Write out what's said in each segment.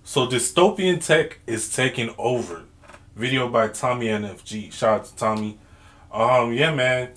So dystopian tech is taking over. Video by Tommy NFG. Shout out to Tommy. Yeah, man,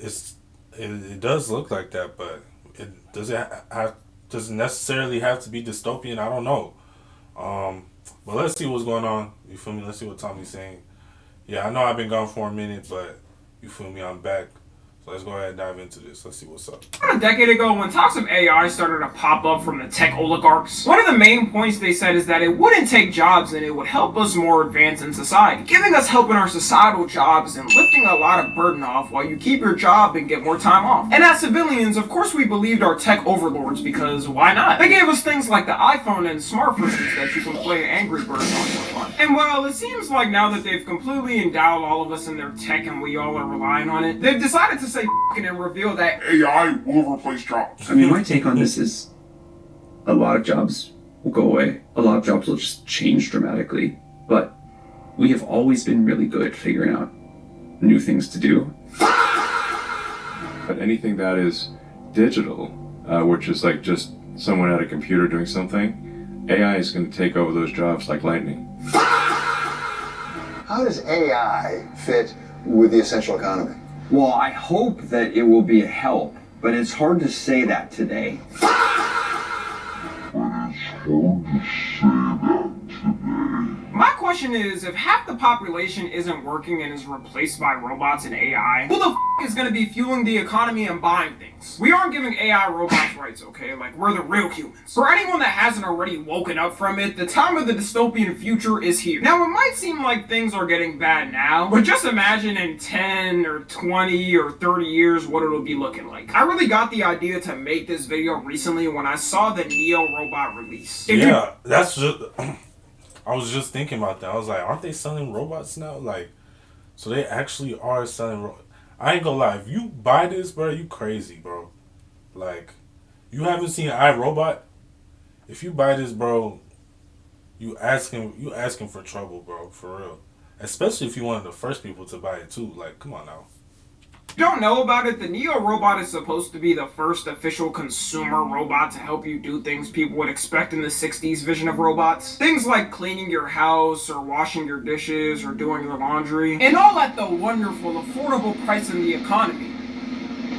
it's it does look like that, but it does it have doesn't necessarily have to be dystopian. I don't know. Um, but let's see what's going on. You feel me? Let's see what Tommy's saying. Yeah, I know I've been gone for a minute, but you feel me? I'm back. So let's go ahead and dive into this. Let's see what's up. About a decade ago, when talks of AI started to pop up from the tech oligarchs, one of the main points they said is that it wouldn't take jobs and it would help us more advance in society, giving us help in our societal jobs and lifting a lot of burden off while you keep your job and get more time off. And as civilians, of course we believed our tech overlords because why not? They gave us things like the iPhone and smartphones that you can play Angry Birds on for fun. And while it seems like now that they've completely endowed all of us in their tech and we all are relying on it, they've decided to say f***ing and reveal that AI will replace jobs. I mean, my take on this is a lot of jobs will go away. A lot of jobs will just change dramatically. But we have always been really good at figuring out new things to do. But anything that is digital, which is like just someone at a computer doing something, AI is going to take over those jobs like lightning. How does AI fit with the essential economy? Well, I hope that it will be a help, but it's hard to say that today. My question is, if half the population isn't working and is replaced by robots and AI, who the is going to be fueling the economy and buying things? We aren't giving AI robots rights, okay? Like, we're the real humans. For anyone that hasn't already woken up from it, the time of the dystopian future is here. Now, it might seem like things are getting bad now, but just imagine in 10 or 20 or 30 years what it'll be looking like. I really got the idea to make this video recently when I saw the Neo robot release. That's just... I was just thinking about that. I was like, aren't they selling robots now? Like, so they actually are selling I ain't gonna lie. If you buy this, bro, you crazy, bro. Like, you haven't seen iRobot? If you buy this, bro, you asking for trouble, bro, for real. Especially if you one of the first people to buy it too. Like, come on now. If you don't know about it, the Neo robot is supposed to be the first official consumer robot to help you do things people would expect in the 60s vision of robots. Things like cleaning your house, or washing your dishes, or doing your laundry. And all at the wonderful, affordable price in the economy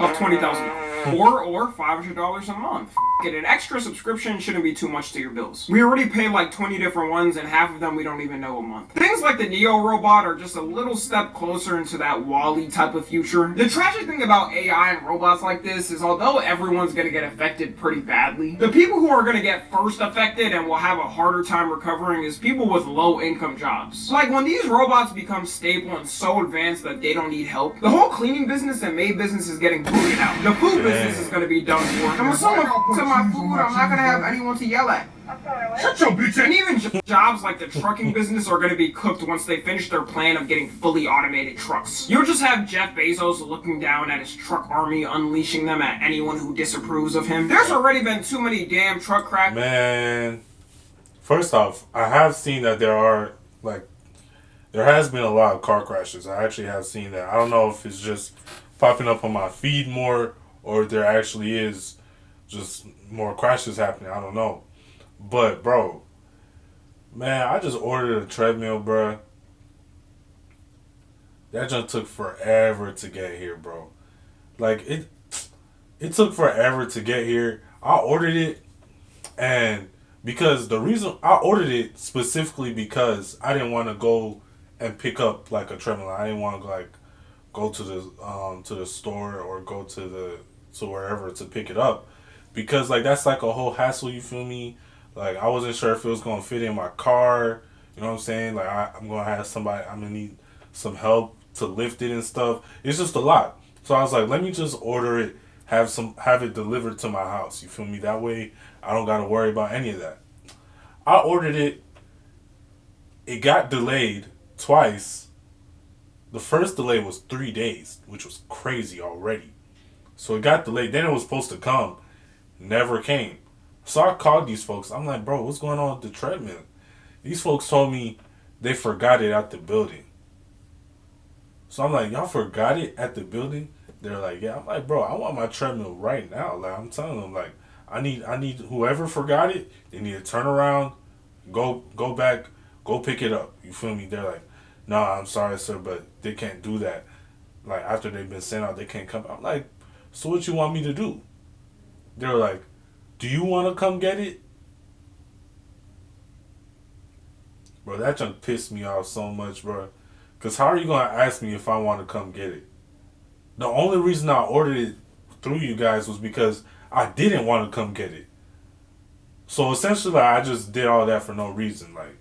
of $20,000. Or $500 a month. Get an extra subscription shouldn't be too much to your bills. We already pay like 20 different ones and half of them we don't even know a month. Things like the Neo robot are just a little step closer into that WALL-E type of future. The tragic thing about AI and robots like this is although everyone's gonna get affected pretty badly, the people who are gonna get first affected and will have a harder time recovering is people with low income jobs. Like when these robots become stable and so advanced that they don't need help, the whole cleaning business and maid business is getting booted out. The food business is gonna be done for. And when someone to my food, I'm not gonna have anyone to yell at. Shut your bitch ass. And even jobs like the trucking business are gonna be cooked once they finish their plan of getting fully automated trucks. You'll just have Jeff Bezos looking down at his truck army, unleashing them at anyone who disapproves of him. There's already been too many damn truck crashes. Man, first off, I have seen that there has been a lot of car crashes. I actually have seen that. I don't know if it's just popping up on my feed more or there actually is just more crashes happening. I don't know. But, bro, man, I just ordered a treadmill, bro. That junk took forever to get here, bro. Like, it took forever to get here. I ordered it, and because the reason I ordered it specifically because I didn't want to go and pick up, like, a treadmill. I didn't want to, like, go to the store or go to wherever to pick it up. Because, like, that's, like, a whole hassle, you feel me? Like, I wasn't sure if it was going to fit in my car. You know what I'm saying? Like, I'm going to have somebody, I'm going to need some help to lift it and stuff. It's just a lot. So I was like, let me just order it, have it delivered to my house. You feel me? That way, I don't got to worry about any of that. I ordered it. It got delayed twice. The first delay was 3 days, which was crazy already. So it got delayed. Then it was supposed to come. Never came. So I called these folks. I'm like, bro, what's going on with the treadmill? These folks told me they forgot it at the building. So I'm like, y'all forgot it at the building? They're like, yeah. I'm like, bro, I want my treadmill right now. Like, I'm telling them, like, I need whoever forgot it, they need to turn around, Go back, go pick it up. You feel me? They're like, no, I'm sorry, sir, but they can't do that. Like after they've been sent out, they can't come. I'm like, so what you want me to do? They're like, do you want to come get it? Bro, that junk pissed me off so much, bro. Because how are you going to ask me if I want to come get it? The only reason I ordered it through you guys was because I didn't want to come get it. So essentially, like, I just did all that for no reason. Like,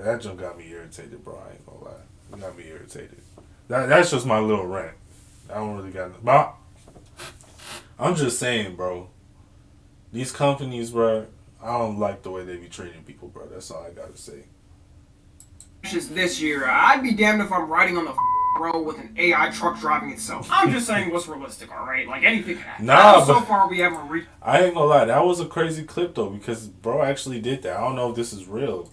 that junk got me irritated, bro. I ain't gonna lie. It got me irritated. That's just my little rant. I don't really got... But I'm just saying, bro. These companies, bro, I don't like the way they be treating people, bro. That's all I gotta say. This year, I'd be damned if I'm riding on the road with an AI truck driving itself. I'm just saying what's realistic, alright? Like, anything can happen. Nah, so but far we haven't reached... I ain't gonna lie. That was a crazy clip, though, because bro actually did that. I don't know if this is real.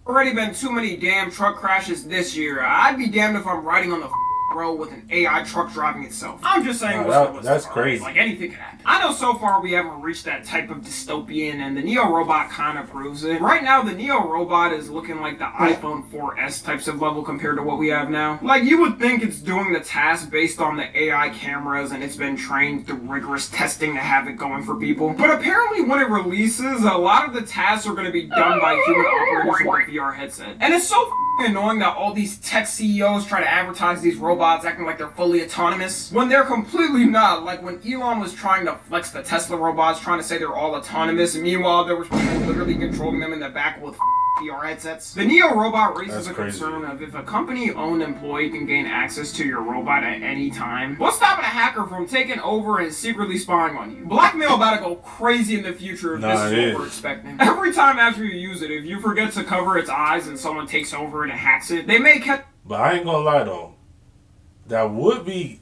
Already been too many damn truck crashes this year. I'd be damned if I'm riding on the road with an AI truck driving itself. I'm just saying what's realistic, that's alright? crazy. Like, anything can happen. I know so far we haven't reached that type of dystopian, and the Neo robot kind of proves it. Right now, the Neo robot is looking like the iPhone 4S types of level compared to what we have now. Like, you would think it's doing the task based on the AI cameras, and it's been trained through rigorous testing to have it going for people. But apparently when it releases, a lot of the tasks are going to be done by human operators with a VR headset. And it's so annoying that all these tech CEOs try to advertise these robots acting like they're fully autonomous when they're completely not. Like when Elon was trying to flex the Tesla robots, trying to say they're all autonomous, and meanwhile there was people literally controlling them in the back with VR headsets. The Neo robot raises a concern of if a company-owned employee can gain access to your robot at any time, what's stopping a hacker from taking over and secretly spying on you? Blackmail about to go crazy in the future if this is what we're expecting. Every time after you use it, if you forget to cover its eyes and someone takes over and hacks it, they may catch... But I ain't gonna lie, though. That would be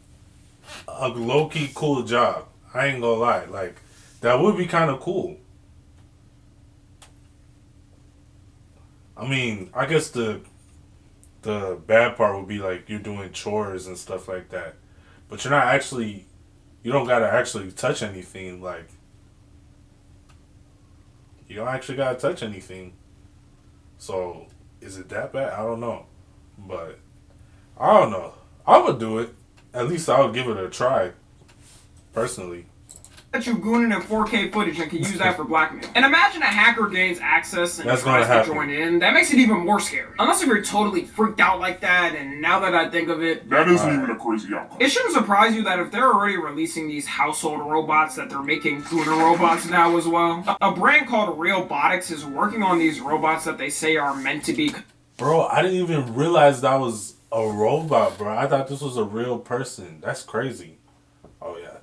a low-key cool job. I ain't gonna lie. Like, that would be kind of cool. I mean, I guess the bad part would be like you're doing chores and stuff like that, but you're not actually, you don't gotta actually touch anything. Like, you don't actually gotta touch anything. So, is it that bad? I don't know, but I don't know. I would do it. At least I would give it a try, personally. You gooning in 4K footage and can use that for blackmail. And imagine a hacker gains access and tries to join in. That makes it even more scary. Unless if you're totally freaked out like that, and now that I think of it, that isn't even a crazy outcome. It shouldn't surprise you that if they're already releasing these household robots, that they're making gooner robots now as well. A brand called Realbotics is working on these robots that they say are meant to be... Bro, I didn't even realize that was a robot, bro. I thought this was a real person. That's crazy. Oh, yeah.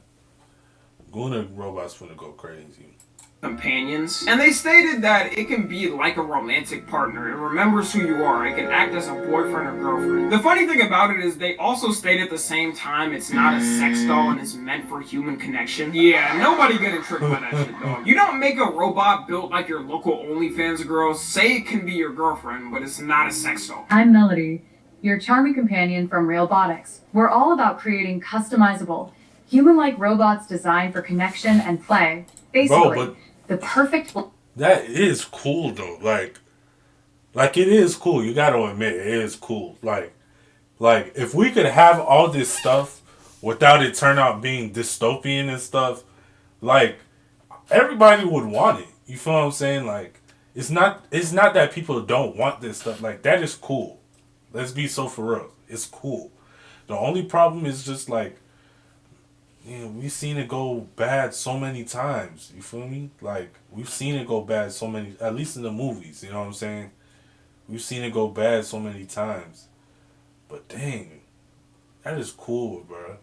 Gooner robots finna go crazy. Companions. And they stated that it can be like a romantic partner. It remembers who you are. It can act as a boyfriend or girlfriend. The funny thing about it is they also state at the same time it's not a sex doll and is meant for human connection. Yeah, nobody getting tricked by that shit, dog. You don't make a robot built like your local OnlyFans girl say it can be your girlfriend, but it's not a sex doll. I'm Melody, your charming companion from Realbotics. We're all about creating customizable, human-like robots designed for connection and play. Basically, bro, but the perfect... That is cool, though. Like it is cool. You gotta admit, it is cool. Like, if we could have all this stuff without it turn out being dystopian and stuff, like, everybody would want it. You feel what I'm saying? Like, it's not that people don't want this stuff. Like, that is cool. Let's be so for real. It's cool. The only problem is just, like, you know, we've seen it go bad so many times. You feel me? Like, we've seen it go bad so many, at least in the movies, you know what I'm saying? We've seen it go bad so many times. But dang, that is cool, bro.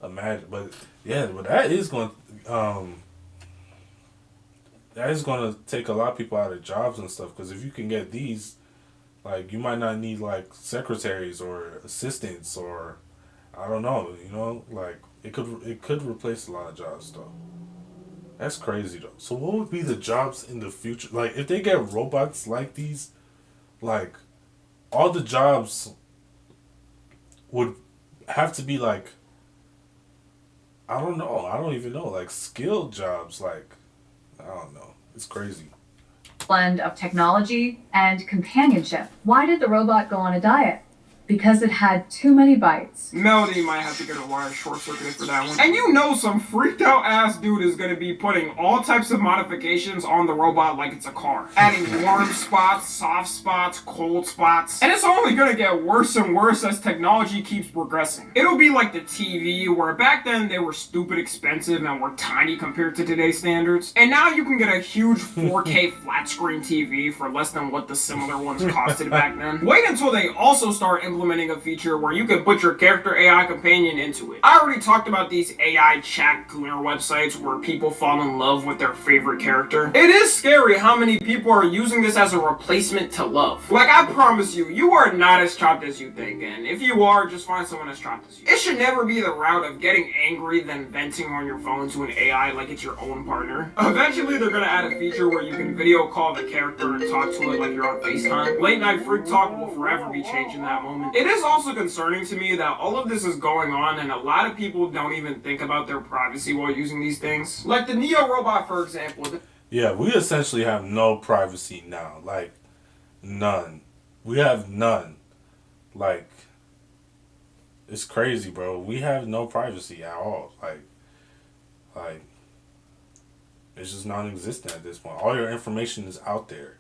Imagine, but yeah, but that is going to take a lot of people out of jobs and stuff, because if you can get these, like, you might not need, like, secretaries or assistants or, I don't know, you know, like, it could replace a lot of jobs, though. That's crazy, though. So what would be the jobs in the future? Like, if they get robots like these, like, all the jobs would have to be, like, I don't know. I don't even know. Like, skilled jobs, like, I don't know. It's crazy. blend of technology and companionship. Why did the robot go on a diet? Because it had too many bites. Melody might have to get her wire short-circuited for that one. And you know some freaked out ass dude is gonna be putting all types of modifications on the robot like it's a car. Adding warm spots, soft spots, cold spots. And it's only gonna get worse and worse as technology keeps progressing. It'll be like the TV, where back then they were stupid expensive and were tiny compared to today's standards. And now you can get a huge 4K flat screen TV for less than what the similar ones costed back then. Wait until they also start implementing a feature where you can put your character AI companion into it. I already talked about these AI chat gooner websites where people fall in love with their favorite character. It is scary how many people are using this as a replacement to love. Like, I promise you, you are not as chopped as you think, and if you are, just find someone as chopped as you. It should never be the route of getting angry then venting on your phone to an AI like it's your own partner. Eventually, they're gonna add a feature where you can video call the character and talk to it like you're on FaceTime. Late night freak talk will forever be changed in that moment. It is also concerning to me that all of this is going on and a lot of people don't even think about their privacy while using these things. Like the Neo robot, for example. Yeah, we essentially have no privacy now. Like, none. We have none. Like, it's crazy, bro. We have no privacy at all. Like, it's just non-existent at this point. All your information is out there.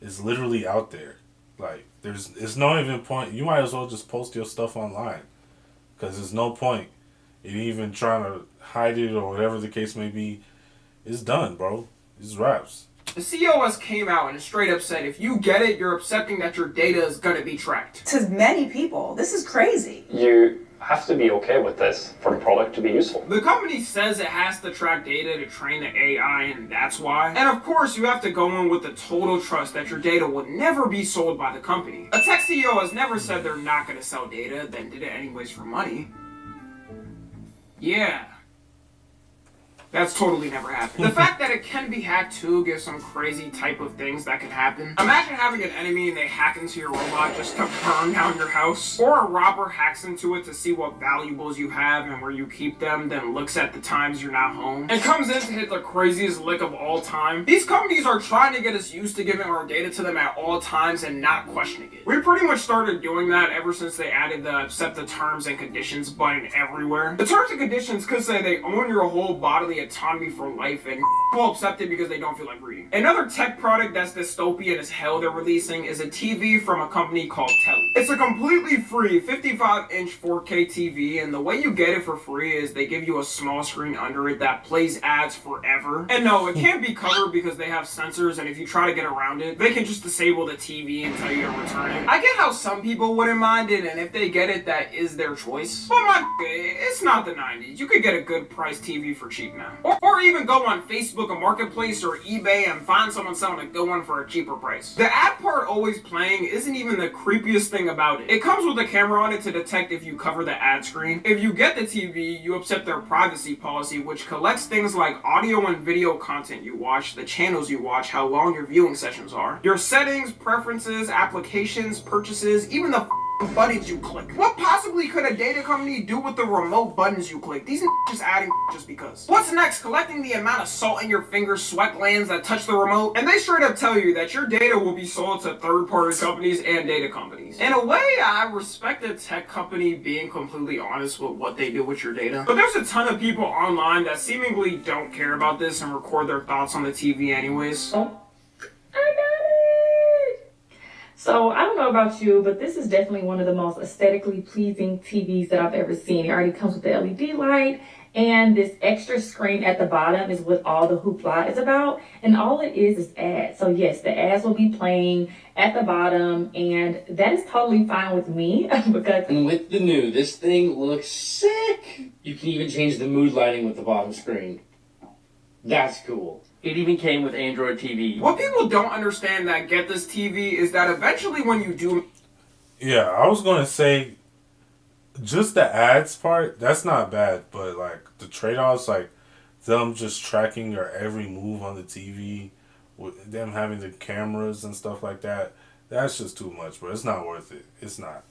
It's literally out there. Like, it's no even point. You might as well just post your stuff online. Because there's no point in even trying to hide it or whatever the case may be. It's done, bro. It's wraps. The COS came out and straight up said, if you get it, you're accepting that your data is gonna be tracked. To many people, this is crazy. You have to be okay with this for the product to be useful. The company says it has to track data to train the AI, and that's why. And of course, you have to go in with the total trust that your data would never be sold by the company. A tech CEO has never said they're not going to sell data, then did it anyways for money. Yeah. That's totally never happened. The fact that it can be hacked too gives some crazy type of things that can happen. Imagine having an enemy and they hack into your robot just to burn down your house. Or a robber hacks into it to see what valuables you have and where you keep them, then looks at the times you're not home. And comes in to hit the craziest lick of all time. These companies are trying to get us used to giving our data to them at all times and not questioning it. We pretty much started doing that ever since they added the accept the terms and conditions button everywhere. The terms and conditions could say they own your whole bodily autonomy for life and will accept it because they don't feel like reading. Another tech product that's dystopian as hell they're releasing is a TV from a company called Telly. It's a completely free 55-inch 4K TV, and the way you get it for free is they give you a small screen under it that plays ads forever. And no, it can't be covered because they have sensors, and if you try to get around it, they can just disable the TV and tell you to return it. I get how some people wouldn't mind it, and if they get it, that is their choice. But it's not the 90s. You could get a good price TV for cheap now. Or even go on Facebook, a marketplace, or eBay and find someone selling a good one for a cheaper price. The ad part always playing isn't even the creepiest thing about it. It comes with a camera on it to detect if you cover the ad screen. If you get the TV, you accept their privacy policy, which collects things like audio and video content you watch, the channels you watch, how long your viewing sessions are, your settings, preferences, applications, purchases, even the buttons you click. What possibly could a data company do with the remote buttons you click? These just adding just because. What's next? Collecting the amount of salt in your fingers, sweat glands that touch the remote? And they straight up tell you that your data will be sold to third-party companies and data companies. In a way, I respect a tech company being completely honest with what they do with your data. But there's a ton of people online that seemingly don't care about this and record their thoughts on the TV anyways. So I don't know about you, but this is definitely one of the most aesthetically pleasing TVs that I've ever seen. It already comes with the LED light, and this extra screen at the bottom is what all the hoopla is about. And all it is ads. So yes, the ads will be playing at the bottom, and that is totally fine with me because. And with the new, this thing looks sick. You can even change the mood lighting with the bottom screen. That's cool. It even came with Android TV. What people don't understand that get this TV is that eventually when you do... Yeah, I was going to say, just the ads part, that's not bad. But, like, the trade-offs, like, them just tracking your every move on the TV, with them having the cameras and stuff like that, that's just too much, bro. It's not worth it. It's not.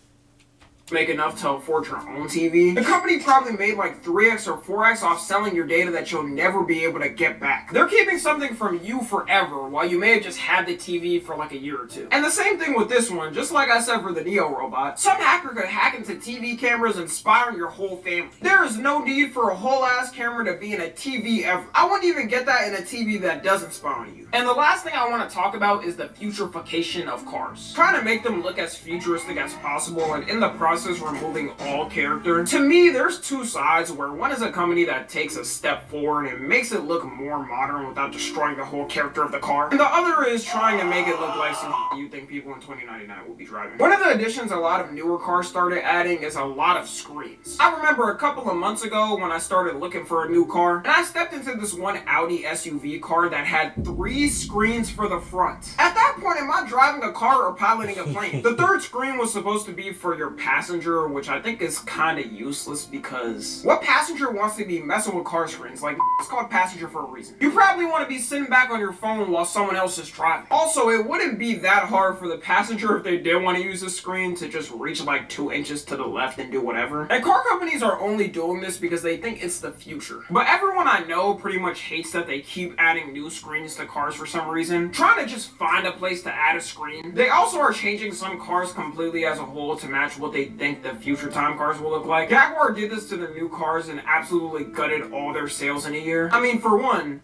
make enough to afford your own TV, the company probably made like 3x or 4x off selling your data that you'll never be able to get back. They're keeping something from you forever while you may have just had the TV for like a year or two. And the same thing with this one, just like I said for the Neo robot, some hacker could hack into TV cameras and spy on your whole family. There is no need for a whole ass camera to be in a TV ever. I wouldn't even get that in a TV that doesn't spy on you. And the last thing I want to talk about is the futurification of cars. Trying to make them look as futuristic as possible and in the process removing all character. To me, there's two sides where one is a company that takes a step forward and makes it look more modern without destroying the whole character of the car. And the other is trying to make it look like some you think people in 2099 will be driving. One of the additions a lot of newer cars started adding is a lot of screens. I remember a couple of months ago when I started looking for a new car, and I stepped into this one Audi SUV car that had 3 screens for the front. At that point, am I driving a car or piloting a plane? The third screen was supposed to be for your passenger, which I think is kind of useless because what passenger wants to be messing with car screens? Like, it's called passenger for a reason. You probably want to be sitting back on your phone while someone else is driving. Also, it wouldn't be that hard for the passenger if they did want to use the screen to just reach like 2 inches to the left and do whatever. And car companies are only doing this because they think it's the future. But everyone I know pretty much hates that they keep adding new screens to cars for some reason, trying to just find a place to add a screen. They also are changing some cars completely as a whole to match what they think the future time cars will look like. Jaguar did this to their new cars and absolutely gutted all their sales in a year. I mean, for one,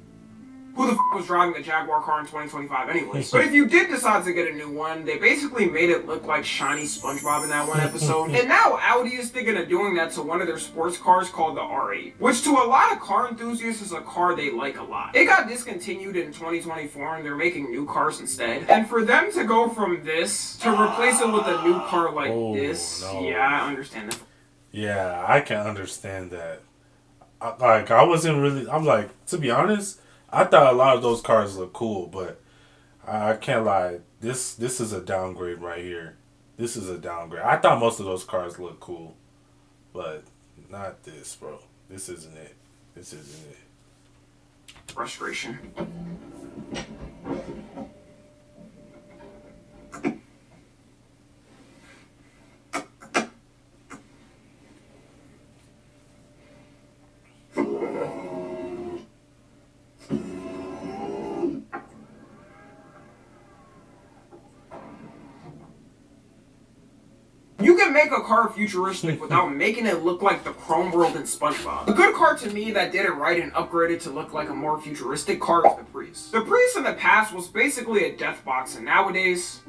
who the was driving a Jaguar car in 2025 anyways? But if you did decide to get a new one, they basically made it look like shiny SpongeBob in that one episode. And now Audi is thinking of doing that to one of their sports cars called the R8, which to a lot of car enthusiasts is a car they like a lot. It got discontinued in 2024 and they're making new cars instead. And for them to go from this to replace it with a new car like this, yeah, I understand that. Yeah, I can understand that. I'm like, to be honest, I thought a lot of those cars look cool, but I can't lie. This is a downgrade right here. This is a downgrade. I thought most of those cars looked cool, but not this, bro. This isn't it. This isn't it. Frustration. You can make a car futuristic without making it look like the Chrome World in SpongeBob. A good car to me that did it right and upgraded to look like a more futuristic car is the Prius. The Prius in the past was basically a death box, and nowadays,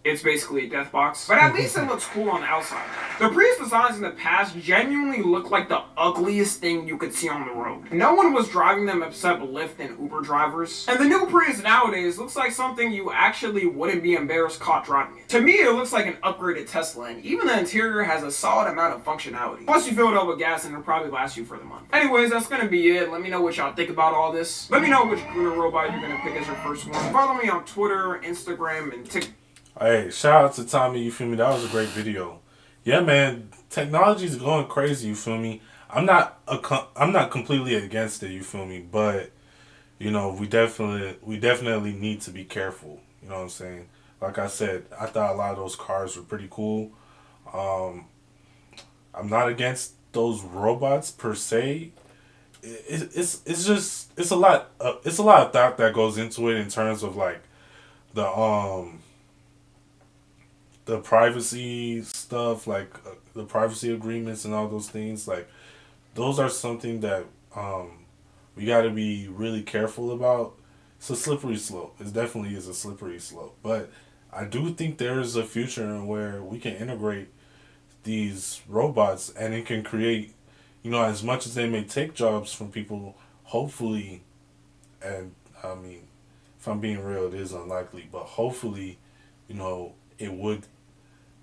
it's basically a death box. But at least it looks cool on the outside. The Prius designs in the past genuinely look like the ugliest thing you could see on the road. No one was driving them except Lyft and Uber drivers. And the new Prius nowadays looks like something you actually wouldn't be embarrassed caught driving it. To me, it looks like an upgraded Tesla, and even the interior has a solid amount of functionality. Plus you fill it up with gas and it'll probably last you for the month. Anyways, that's gonna be it. Let me know what y'all think about all this. Let me know which Gruner robot you're gonna pick as your first one. Follow me on Twitter, Instagram, and TikTok. Hey, shout out to Tommy, you feel me? That was a great video. Yeah, man, technology's going crazy, you feel me? I'm not completely against it, you feel me? But, you know, we definitely need to be careful, you know what I'm saying? Like I said, I thought a lot of those cars were pretty cool. I'm not against those robots per se. It's a lot of thought that goes into it in terms of like the privacy stuff, like the privacy agreements and all those things. Like those are something that we got to be really careful about. It's a slippery slope. It definitely is a slippery slope. But I do think there is a future where we can integrate these robots and it can create, you know, as much as they may take jobs from people, hopefully, and I mean, if I'm being real, it is unlikely, but hopefully, you know, it would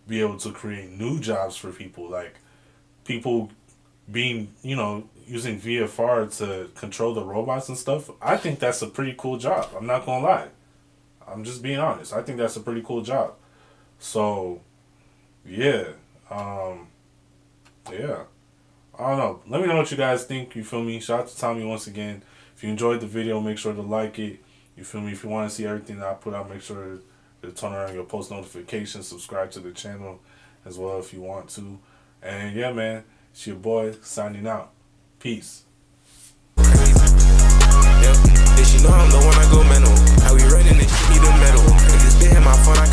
be able to create new jobs for people, like people being, you know, using VFR to control the robots and stuff. I think that's a pretty cool job. I'm not gonna lie. I'm just being honest. I think that's a pretty cool job. So, yeah. Yeah. I don't know. Let me know what you guys think. You feel me? Shout out to Tommy once again. If you enjoyed the video, make sure to like it. You feel me? If you want to see everything that I put out, make sure to turn on your post notifications, subscribe to the channel, as well if you want to. And yeah, man, it's your boy signing out. Peace. Yeah, you know I'm the one I go mental. How we running this shit, need a medal. Niggas been in my phone, I